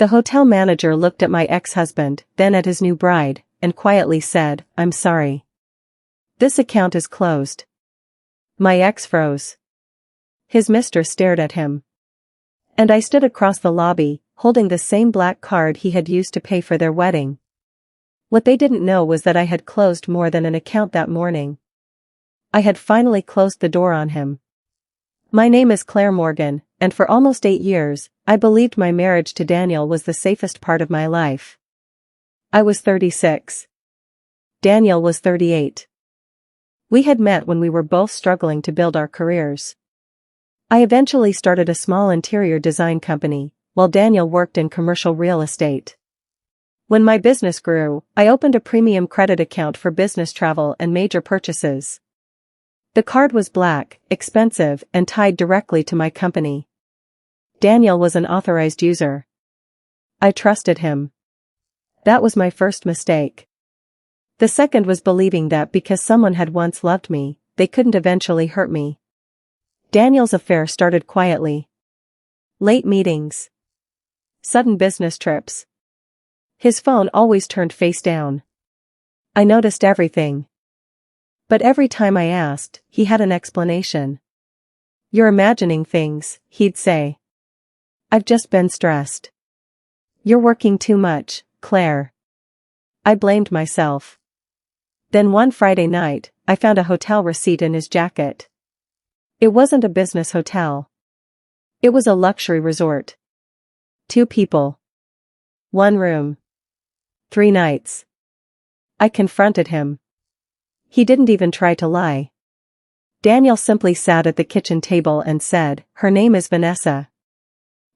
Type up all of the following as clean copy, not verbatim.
The hotel manager looked at my ex-husband, then at his new bride, and quietly said, "I'm sorry. This account is closed." My ex froze. His mistress stared at him. And I stood across the lobby, holding the same black card he had used to pay for their wedding. What they didn't know was that I had closed more than an account that morning. I had finally closed the door on him. My name is Claire Morgan, and for almost 8 years, I believed my marriage to Daniel was the safest part of my life. I was 36. Daniel was 38. We had met when we were both struggling to build our careers. I eventually started a small interior design company, while Daniel worked in commercial real estate. When my business grew, I opened a premium credit account for business travel and major purchases. The card was black, expensive, and tied directly to my company. Daniel was an authorized user. I trusted him. That was my first mistake. The second was believing that because someone had once loved me, they couldn't eventually hurt me. Daniel's affair started quietly. Late meetings. Sudden business trips. His phone always turned face down. I noticed everything. But every time I asked, he had an explanation. "You're imagining things," he'd say. "I've just been stressed." "You're working too much, Claire." I blamed myself. Then one Friday night, I found a hotel receipt in his jacket. It wasn't a business hotel. It was a luxury resort. 2 people. 1 room. 3 nights. I confronted him. He didn't even try to lie. Daniel simply sat at the kitchen table and said, "Her name is Vanessa."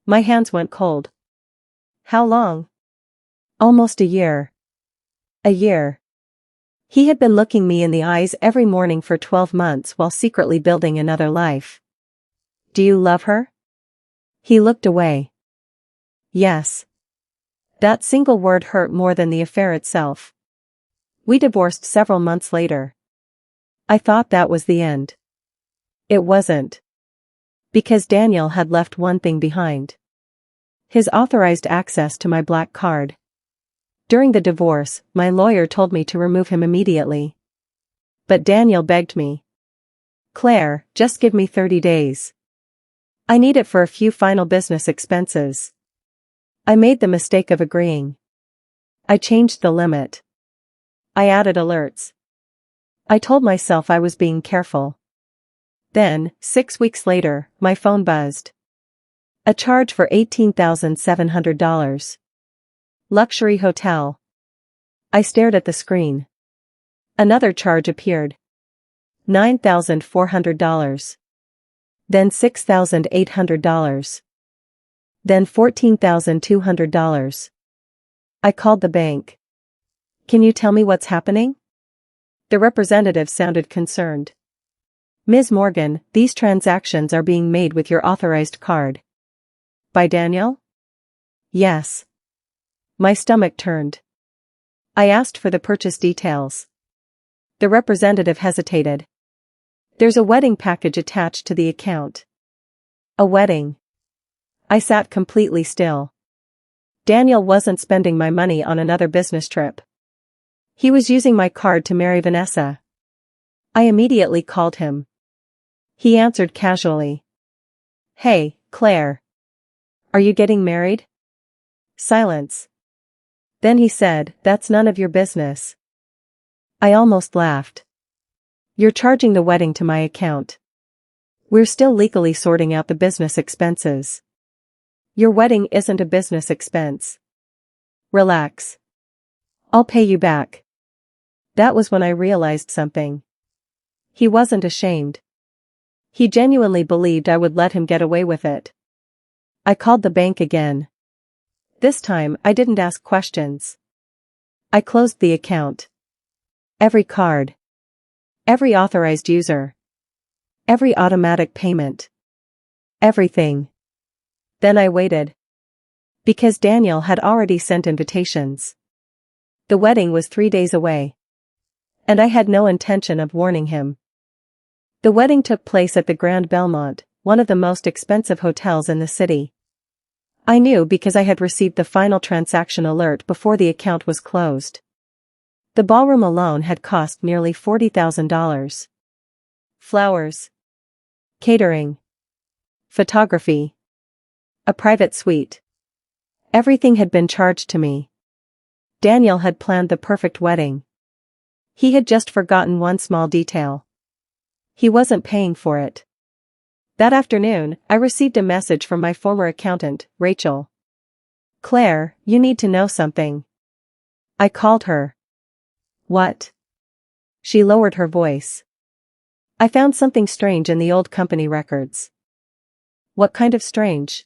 My hands went cold. "How long?" "Almost a year." A year. He had been looking me in the eyes every morning for 12 months while secretly building another life. "Do you love her?" He looked away. "Yes." That single word hurt more than the affair itself. We divorced several months later. I thought that was the end. It wasn't. Because Daniel had left one thing behind. His authorized access to my black card. During the divorce, my lawyer told me to remove him immediately. But Daniel begged me. "Claire, just give me 30 days. I need it for a few final business expenses." I made the mistake of agreeing. I changed the limit. I added alerts. I told myself I was being careful. Then, 6 weeks later, my phone buzzed. A charge for $18,700. Luxury hotel. I stared at the screen. Another charge appeared. $9,400. Then $6,800. Then $14,200. I called the bank. "Can you tell me what's happening?" The representative sounded concerned. "Ms. Morgan, these transactions are being made with your authorized card." "By Daniel?" "Yes." My stomach turned. I asked for the purchase details. The representative hesitated. "There's a wedding package attached to the account." "A wedding?" I sat completely still. Daniel wasn't spending my money on another business trip. He was using my card to marry Vanessa. I immediately called him. He answered casually. "Hey, Claire. Are you getting married?" Silence. Then he said, "That's none of your business." I almost laughed. "You're charging the wedding to my account. We're still legally sorting out the business expenses. Your wedding isn't a business expense. Relax. I'll pay you back." That was when I realized something. He wasn't ashamed. He genuinely believed I would let him get away with it. I called the bank again. This time, I didn't ask questions. I closed the account. Every card. Every authorized user. Every automatic payment. Everything. Then I waited. Because Daniel had already sent invitations. The wedding was 3 days away. And I had no intention of warning him. The wedding took place at the Grand Belmont, one of the most expensive hotels in the city. I knew because I had received the final transaction alert before the account was closed. The ballroom alone had cost nearly $40,000. Flowers. Catering. Photography. A private suite. Everything had been charged to me. Daniel had planned the perfect wedding. He had just forgotten one small detail. He wasn't paying for it. That afternoon, I received a message from my former accountant, Rachel. "Claire, you need to know something." I called her. "What?" She lowered her voice. "I found something strange in the old company records." "What kind of strange?"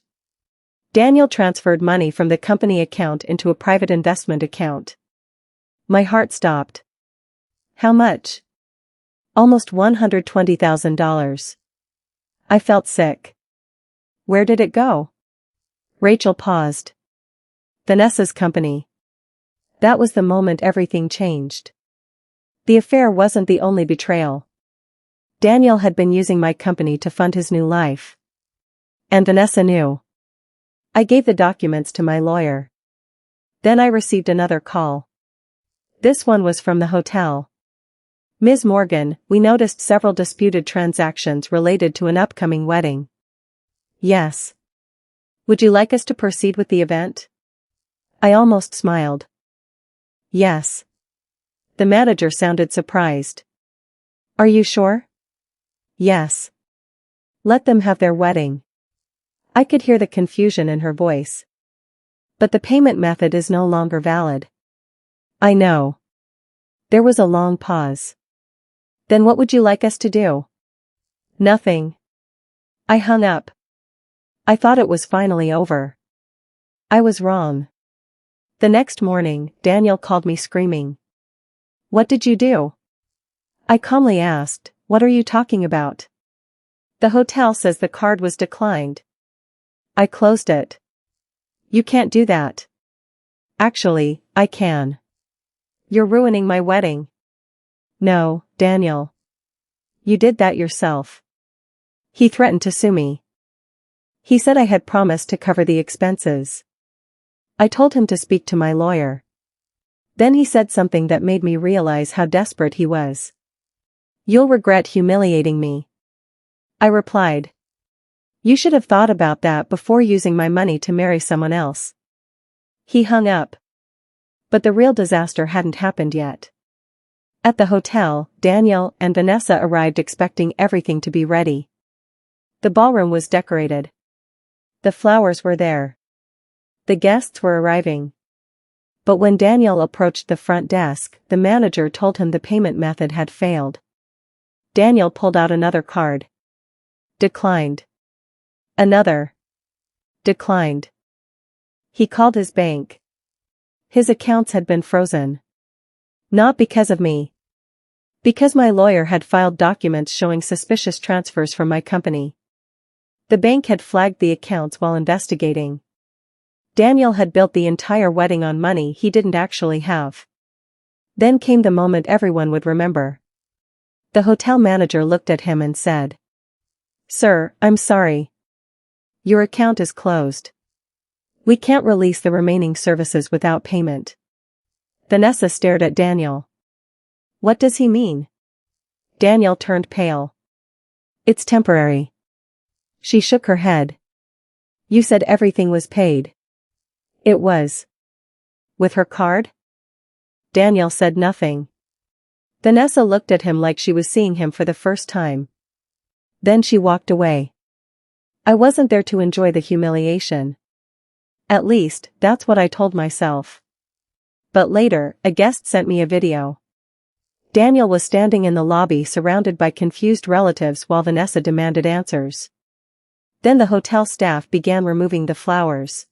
"Daniel transferred money from the company account into a private investment account." My heart stopped. "How much?" "Almost $120,000. I felt sick. "Where did it go?" Rachel paused. "Vanessa's company." That was the moment everything changed. The affair wasn't the only betrayal. Daniel had been using my company to fund his new life. And Vanessa knew. I gave the documents to my lawyer. Then I received another call. This one was from the hotel. "Ms. Morgan, we noticed several disputed transactions related to an upcoming wedding." "Yes. Would you like us to proceed with the event?" I almost smiled. "Yes." The manager sounded surprised. "Are you sure?" "Yes. Let them have their wedding." I could hear the confusion in her voice. "But the payment method is no longer valid." "I know." There was a long pause. "Then what would you like us to do?" "Nothing." I hung up. I thought it was finally over. I was wrong. The next morning, Daniel called me screaming. "What did you do?" I calmly asked, "What are you talking about?" "The hotel says the card was declined." I closed it. "You can't do that." "Actually, I can." "You're ruining my wedding." "No, Daniel. You did that yourself." He threatened to sue me. He said I had promised to cover the expenses. I told him to speak to my lawyer. Then he said something that made me realize how desperate he was. "You'll regret humiliating me." I replied. "You should have thought about that before using my money to marry someone else." He hung up. But the real disaster hadn't happened yet. At the hotel, Daniel and Vanessa arrived expecting everything to be ready. The ballroom was decorated. The flowers were there. The guests were arriving. But when Daniel approached the front desk, the manager told him the payment method had failed. Daniel pulled out another card. Declined. Another. Declined. He called his bank. His accounts had been frozen. Not because of me. Because my lawyer had filed documents showing suspicious transfers from my company. The bank had flagged the accounts while investigating. Daniel had built the entire wedding on money he didn't actually have. Then came the moment everyone would remember. The hotel manager looked at him and said, "Sir, I'm sorry. Your account is closed. We can't release the remaining services without payment." Vanessa stared at Daniel. "What does he mean?" Daniel turned pale. "It's temporary." She shook her head. "You said everything was paid." "It was." "With her card?" Daniel said nothing. Vanessa looked at him like she was seeing him for the first time. Then she walked away. I wasn't there to enjoy the humiliation. At least, that's what I told myself. But later, a guest sent me a video. Daniel was standing in the lobby surrounded by confused relatives while Vanessa demanded answers. Then the hotel staff began removing the flowers.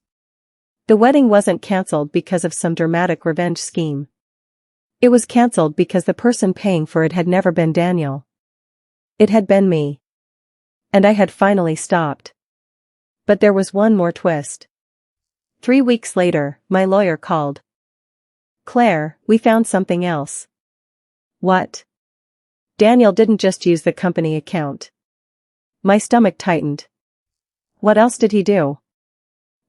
The wedding wasn't cancelled because of some dramatic revenge scheme. It was cancelled because the person paying for it had never been Daniel. It had been me. And I had finally stopped. But there was one more twist. 3 weeks later, my lawyer called. "Claire, we found something else." "What?" "Daniel didn't just use the company account." My stomach tightened. "What else did he do?"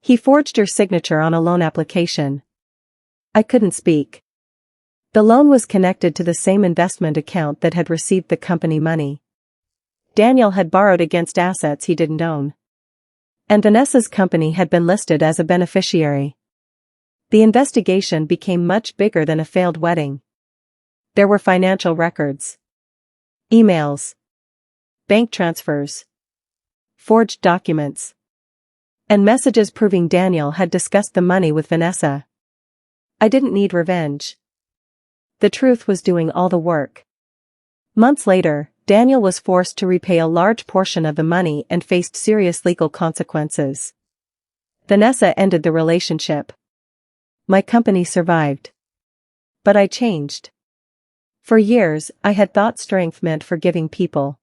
He forged her signature on a loan application. I couldn't speak. The loan was connected to the same investment account that had received the company money. Daniel had borrowed against assets he didn't own. And Vanessa's company had been listed as a beneficiary. The investigation became much bigger than a failed wedding. There were financial records, emails, bank transfers, forged documents, and messages proving Daniel had discussed the money with Vanessa. I didn't need revenge. The truth was doing all the work. Months later, Daniel was forced to repay a large portion of the money and faced serious legal consequences. Vanessa ended the relationship. My company survived. But I changed. For years, I had thought strength meant forgiving people.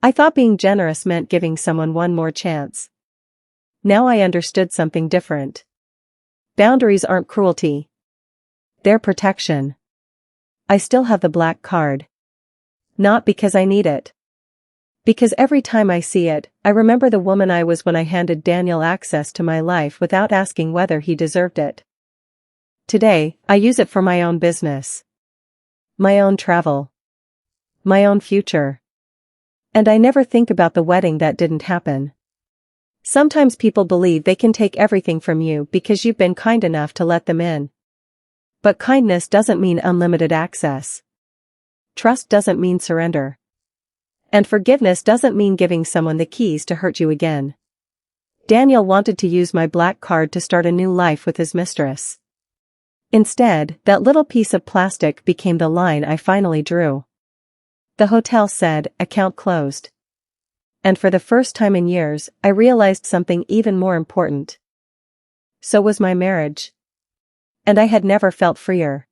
I thought being generous meant giving someone one more chance. Now I understood something different. Boundaries aren't cruelty. They're protection. I still have the black card. Not because I need it. Because every time I see it, I remember the woman I was when I handed Daniel access to my life without asking whether he deserved it. Today, I use it for my own business. My own travel. My own future. And I never think about the wedding that didn't happen. Sometimes people believe they can take everything from you because you've been kind enough to let them in. But kindness doesn't mean unlimited access. Trust doesn't mean surrender. And forgiveness doesn't mean giving someone the keys to hurt you again. Daniel wanted to use my black card to start a new life with his mistress. Instead, that little piece of plastic became the line I finally drew. The hotel said, "Account closed." And for the first time in years, I realized something even more important. So was my marriage. And I had never felt freer.